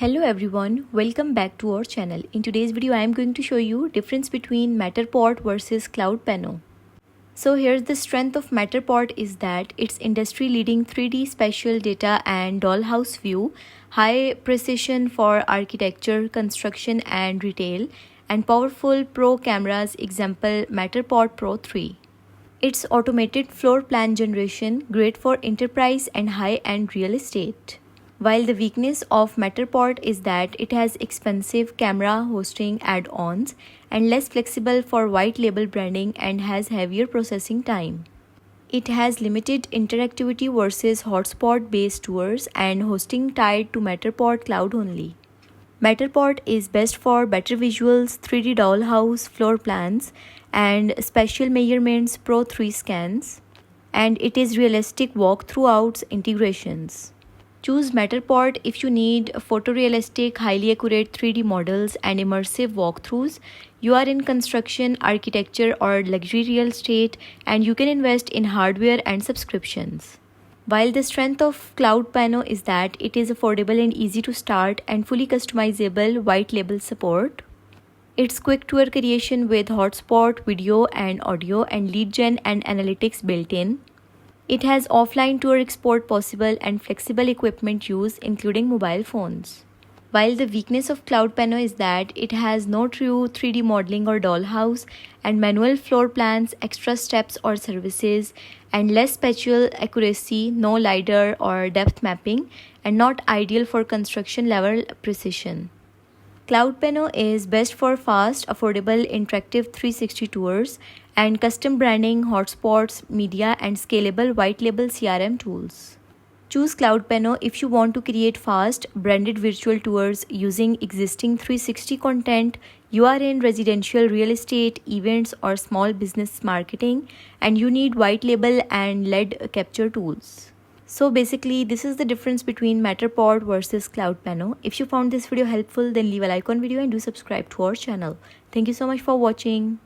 Hello everyone, welcome back to our channel. In today's video, I am going to show you difference between Matterport versus CloudPano. So here's the strength of Matterport is that its industry-leading 3D spatial data and dollhouse view, high precision for architecture, construction and retail, and powerful pro cameras, example Matterport Pro 3. Its automated floor plan generation, great for enterprise and high-end real estate. While the weakness of Matterport is that it has expensive camera hosting add-ons and less flexible for white label branding and has heavier processing time. It has limited interactivity versus hotspot-based tours and hosting tied to Matterport cloud only. Matterport is best for better visuals, 3D dollhouse floor plans, and special measurements Pro 3 scans, and it is realistic walk throughout integrations. Choose Matterport if you need photorealistic, highly accurate 3D models and immersive walkthroughs. You are in construction, architecture, or luxury real estate, and you can invest in hardware and subscriptions. While the strength of CloudPano is that it is affordable and easy to start and fully customizable white label support. It's quick tour creation with hotspot, video and audio, and lead gen and analytics built in. It has offline tour export possible and flexible equipment use including mobile phones. While the weakness of CloudPano is that it has no true 3D modeling or dollhouse and manual floor plans, extra steps or services, and less spatial accuracy, no LiDAR or depth mapping, and not ideal for construction level precision. CloudPano is best for fast, affordable, interactive 360 tours and custom branding, hotspots, media, and scalable white label CRM tools. Choose CloudPano if you want to create fast, branded virtual tours using existing 360 content, you are in residential real estate, events, or small business marketing, and you need white label and LED capture tools. So basically, this is the difference between Matterport versus CloudPano. If you found this video helpful, then leave a like on video and do subscribe to our channel. Thank you so much for watching.